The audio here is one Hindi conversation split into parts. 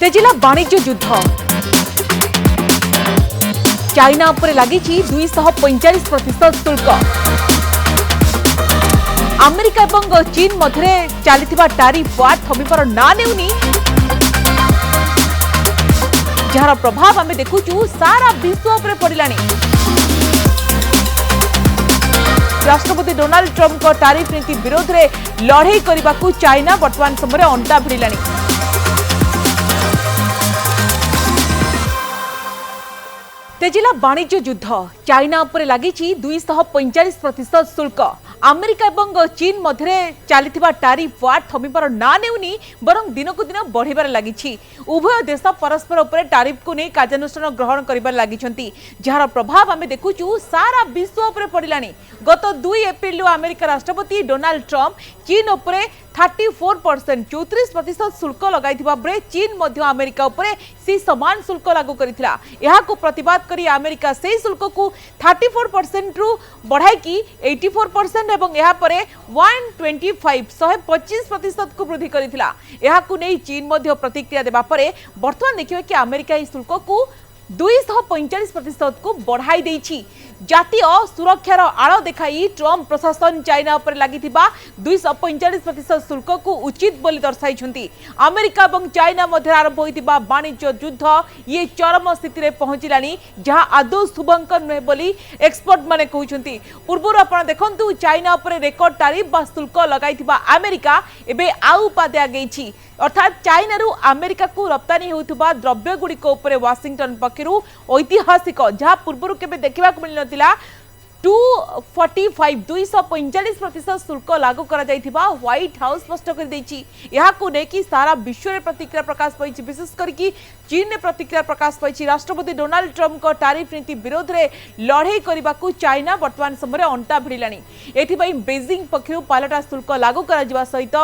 तेजिला वाणिज्य युद्ध चाइना पर लगी 245% शुल्क। अमेरिका और चीन मध्य चली टारिफ वार थमिबार ना नेउनी, जार प्रभाव आम देखुचु सारा विश्व पर पड़िलानी। राष्ट्रपति डोनाल्ड ट्रंप को टारिफ नीति विरोध में लड़ाई करने को चाइना वर्तमान समय अंटा भिड़िलानी। तेजिला वाणिज्य युद्ध चाइना पर लगी 245% शुल्क। अमेरिका और चीन मध्य चली टारिफ वार थमिबार ना नेउनी, बरं दिनकू दिन बढ़िबार लगी। उभय देश परस्पर उपर टारिफ को नहीं कार्यानुष्ठान ग्रहण कर लगी, जार प्रभाव आम देखुचु सारा विश्व उपर पड़िलानी। गत 2 एप्रिल अमेरिका राष्ट्रपति डोनाल्ड ट्रंप चीन उपर 34% 34% शुल्क लगाइथिबा बेले चीन मध्य अमेरिका उपरे से समान शुल्क लागू करिथिला। एहाको प्रतिवाद करी अमेरिका से शुल्क को 34% रु बढ़ाई की 84% एवं एहा परे 125% को वृद्धि करिथिला। एहाको नै चीन मध्य प्रतिक्रिया देबा परे वर्तमान देखिबा कि अमेरिका ई शुल्क को 245% को बढ़ाई देछि। जातीय सुरक्षार आड़ देखाई ट्रंप प्रशासन चाइना पर लगी 245% शुल्क को उचित बोली दर्शाई। अमेरिका और चाइना मध्य आरंभ होता वाणिज्य युद्ध ये चरम स्थिति में पहुंचलानी, जहां आदौ शुभंकर नुहे बोली एक्सपर्ट माने कहउछंती। पूर्व आपण देखंतु चाइना पर रेकर्ड टारिफ बा शुल्क लगाई अमेरिका एबे आउ पादे आगेछि, अर्थात चाइना रु अमेरिका को रप्तानी होउथबा द्रव्य गुड़िक उपर वाशिंगटन पक्षरु ऐतिहासिक जहां पूर्व केबे देखा मिल नथिला 245% शुल्क लागू करा जाइथिबा व्हाइट हाउस स्पष्ट कर दैछि। एहाको नेकी सारा विश्व में प्रतिक्रिया प्रकाश पाइछि, विशेष करके चीन ने प्रतिक्रिया प्रकाश पाइछि। राष्ट्रपति डोनाल्ड ट्रंप को टारिफ नीति विरोध में लड़ाई करने को चाइना वर्तमान समय अंटा भिड़िलानी। एथिबाई बेजिंग पक्षरु पालटा शुल्क लागू करा जिबा सहित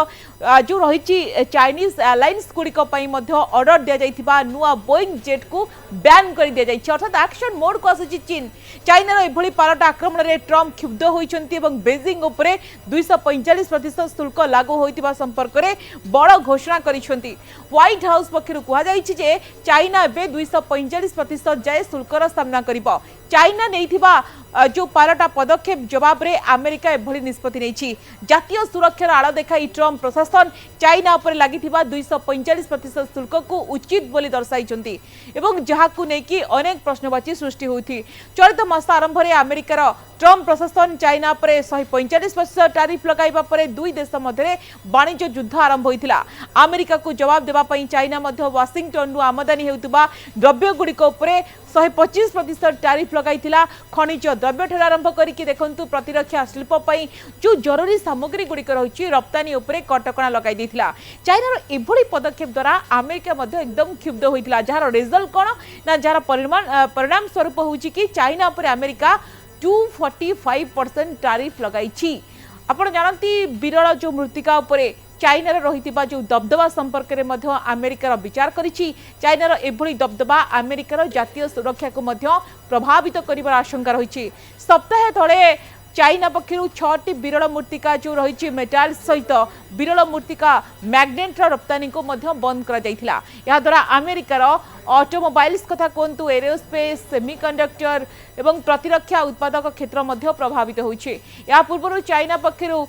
जो रही चाइनीज एयरलाइंस गुड़िक ऑर्डर दिया जाइथिबा नुआ बोइंग जेट को बैन कर दिया जाइछि, अर्थात एक्शन मोड को आसुछि चीन। चाइनार एभली पालटा आक्रमण में ट्रंप क्षुब्ध होइछन्ति एवं बेजिंग उपरे 245% शुल्क लागू होइतिबा संपर्क में बड़ घोषणा करिछन्ति। व्हाइट हाउस पक्षरु कहा जाइछि जे चाइना एबे 245% जाय शुल्कर सामना करिबो। चाइना नैथिबा जो पालटा पदक्षेप जवाब रे अमेरिका एभली निष्पत्ति नेछि। जातीय सुरक्षार आड़ देखाई ट्रंप प्रशासन चाइना उपर लागिथिबा 245% शुल्क को उचित बोली दर्शाइछन्ति एवं जहाकु नेकी अनेक प्रश्नवाची सृष्टि होइथि। चलित मास आरंभ में अमेरिकार ट्रंप प्रशासन चाइना पर 145% टारिफ लगाइबा परे दुई देश मध्य वाणिज्य युद्ध आरंभ होइथिला। अमेरिका को जवाब देबा पई चाइना मध्य वाशिंगटन आमदानी हेउतबा द्रव्य गुड़िक उपरे 125% टारिफ लगाइथिला। खनिज द्रव्य ठेला आरंभ करिकि देखंतु प्रतिरक्षा शिल्प पई जो जरूरी सामग्री गुड़िक रहिछि रप्तानी उपरे कटकणा लगाइ दैथिला। चाइनार एभली पदक्षेप द्वारा अमेरिका मध्य एकदम क्षुब्ध होइथिला, जार रिजल्ट कोन ना जार परिणाम स्वरूप होउछि कि चाइना पर अमेरिका 245% टारिफ लगाई। आपण जानती विरल जो मृत्तिका उपरे चाइनार रहितिबा जो दबदबा संपर्क में मध्य अमेरिकार विचार करिछि। चाइनार एभली दबदबा अमेरिकार जातीय सुरक्षा को मध्य प्रभावित करिबार आशंका रहिछि। सप्ताह तले चाइना पक्षरु 6टी विरल मृत्तिका जो रही मेटाल सहित विरल मृत्तिका मैग्नेट रप्तानी को मध्य बंद करा जाइथिला। या द्वारा अमेरिकार ऑटोमोबाइल्स कथा कहतु एरोस्पेस सेमीकंडक्टर एवं प्रतिरक्षा उत्पादक क्षेत्र मध्य प्रभावित होइछि। या पूर्व चाइना पक्षरु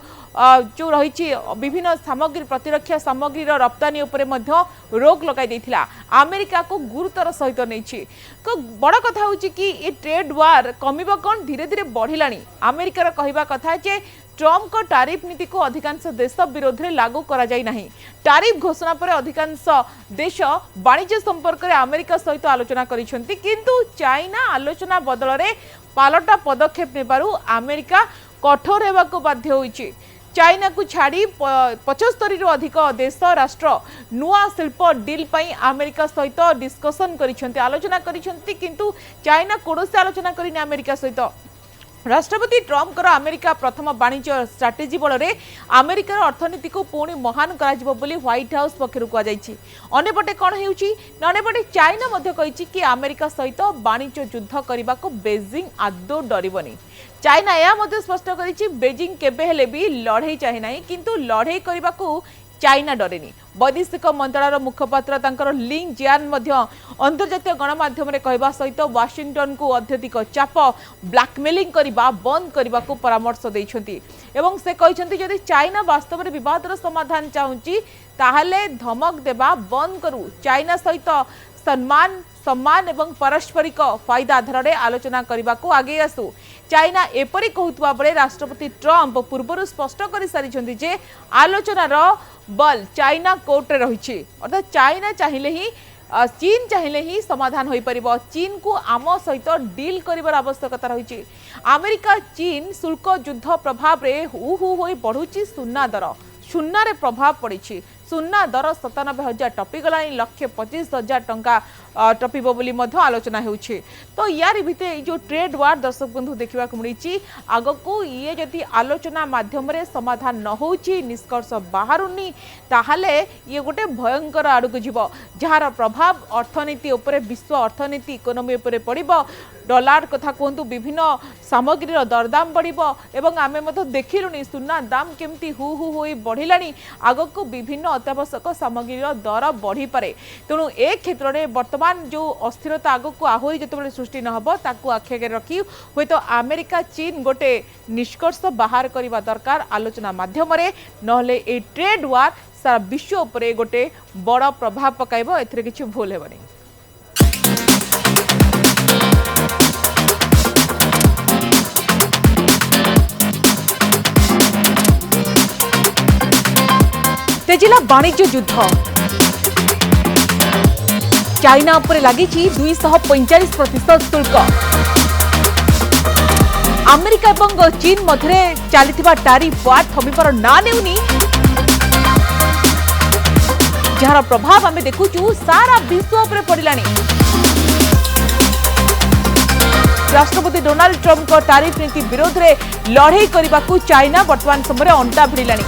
जो रही विभिन्न सामग्री प्रतिरक्षा सामग्री रप्तानी उपरे मध्य रोक लगाई देथिला। अमेरिका को गुरुतर सहित नहीं तो बड़ कथा होची कि ये ट्रेड वार कमिबा कौन धीरे धीरे बढ़िलानी। अमेरिकार कहवा कथा जे ट्रंप को टारिफ नीति को अधिकांश देश विरोध में लागू करा जाई नहीं। टारिफ घोषणा पर अधिकांश देश वाणिज्य संपर्क में अमेरिका सहित आलोचना करिसेंति, किंतु चाइना आलोचना बदल में पालटा पदक्षेप नेबारु अमेरिका कठोर हेबाकु बाध्य होइछि। चाइना को छाड़ी 75 रु अधिक देश राष्ट्र नुआ शिल्प डील पई अमेरिका सहित डिस्कसन करिसेंति, आलोचना करिसेंति, किंतु चाइना कोनोसी आलोचना करिनि अमेरिका सहित। राष्ट्रपति ट्रंप अमेरिका प्रथम वाणिज्य स्ट्राटेजी बल में अमेरिकार अर्थनीति को पुणी महान कर व्हाइट हाउस पक्षर कहुई। अंपटे कौन होपटे चाइना कही कि अमेरिका सहित वाणिज्य युद्ध करने को बेजिंग आदौ डरबनी। चाइना यह स्पष्ट कर बेजिंग केबे भी लड़ाई चाहे ना, किंतु लड़ाई करने को चाइना डरेनी। वैदेशिक मंत्रालय मुखपात्र तांकर लिंग जियान अंतर्जातीय गणमाध्यम कहवा सहित वाशिंगटन को अत्यधिक चाप ब्लैकमेलिंग करने बंद करने को परामर्श देइछंती एवं से कहते जदि चाइना वास्तव में विवादर समाधान चाहूँगी ताहले धमक देवा बंद करू चाइना सहित सम्मान एवं पारस्परिक फायदा आधार आलोचना करने को आगे आसू। चाइना एपरी कहूबा बेले राष्ट्रपति ट्रंप पूर्व स्पष्ट कर सारी जे आलोचनार बल चाइना कोर्ट रे रही अर्थात चाइना चाहिए ही चीन चाहिए ही समाधान हो पार। चीन को आम सहित डील कर आवश्यकता रही। अमेरिका चीन शुल्क युद्ध प्रभाव में हु हु हो बढ़ुची सुना दर सुनार प्रभाव पड़ी। सुना दर 97,000 टपीगला 1,25,000 टंका टपिब बोली आलोचना होउछि। तो यार भितर जो ट्रेड वार दर्शक बंधु देखा मिली आग को ये जदि आलोचना माध्यम समाधान न होउछि निष्कर्ष बाहरुनी ताहले ये गोटे भयंकर आड़ को जीव जार प्रभाव अर्थनीति उपरे विश्व अर्थनीति इकोनोमी उपरे पड़िबो। डॉलर कथा कहतु विभिन्न सामग्रीर दरदाम बढ़िबो एवं आमे मत देखिलुनी सुना दाम केमती हु हु होई बढ़िलानी आग को विभिन्न अत्यावश्यक सामग्रीर दर बढ़ी पारे। तेणु ए क्षेत्र में वर्तमान जो अस्थिरता आग को आहरी जो सृष्टि न हो ताकू आखे रखी हुए तो अमेरिका चीन गोटे निष्कर्ष बाहर करने दरकार आलोचना माध्यम नहले ए ट्रेड वार सारा विश्व उपरे गोटे बड़ प्रभाव पकाइबो एथिरे किछि भूल हेबनी। तेजिला वाणिज्य युद्ध चाइना पर लगी 245% शुल्क। अमेरिका और चीन मध्य चली टैरिफ वार थमिबार ना नेउनी जार प्रभाव आम देखुचु सारा विश्व पर पड़िलानी। राष्ट्रपति डोनाल्ड ट्रंप को टैरिफ नीति विरोध में लड़ाई करने को चाइना वर्तमान समय अंटा भिड़िलानी।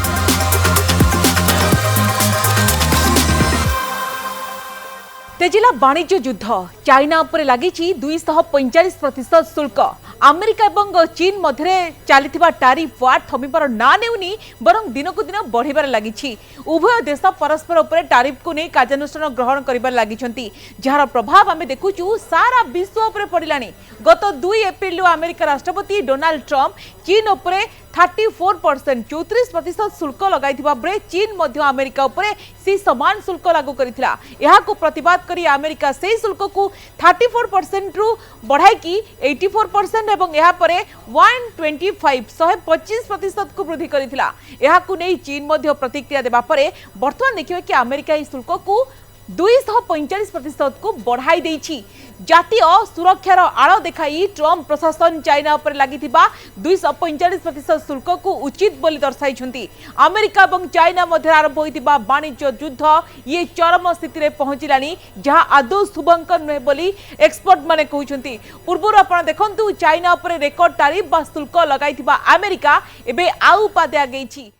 तेजिला वाणिज्य युद्ध चाइना पर लगी 245% शुल्क। अमेरिका और चीन मध्य चली टैरिफ वार थमिबार ना नेउनी बरं दिन को दिन बढ़िबार लगी। उभय देश परस्पर उपर टैरिफ को नहीं कार्यानुष्ठान ग्रहण कर लगी जार प्रभाव आम देखुचु सारा विश्व उपर पड़िलानी। गत 2 एप्रिल अमेरिका राष्ट्रपति डोनाल्ड ट्रंप चीन उपर 34% 34% शुल्क लगाइथिबा बेले चीन मध्य अमेरिका उपरे से समान शुल्क लागू करिथिला। एहाको प्रतिवाद करी अमेरिका से शुल्क को 34% रु बढ़ाई की 84% एवं एहा परे 125% को वृद्धि करिथिला। एहाको नै चीन मध्य प्रतिक्रिया देबा परे वर्तमान देखिबा कि अमेरिका ई शुल्क को 245% को बढ़ाई देइछि। जातीय सुरक्षार आड़ देखाई ट्रंप प्रशासन चाइना पर लगी 245% शुल्क को उचित बोली दर्शाई। अमेरिका और चाइना मध्य आरंभ होता वाणिज्य युद्ध ये चरम स्थिति में पहुंचलानी जहां आदौ शुभंकर नुहे बोली एक्सपर्ट माने कहउछंती। पूर्व आपण देखंतु चाइना पर रेकर्ड टैरिफ बा शुल्क लगाई अमेरिका एबे आउ पादे आगेछि।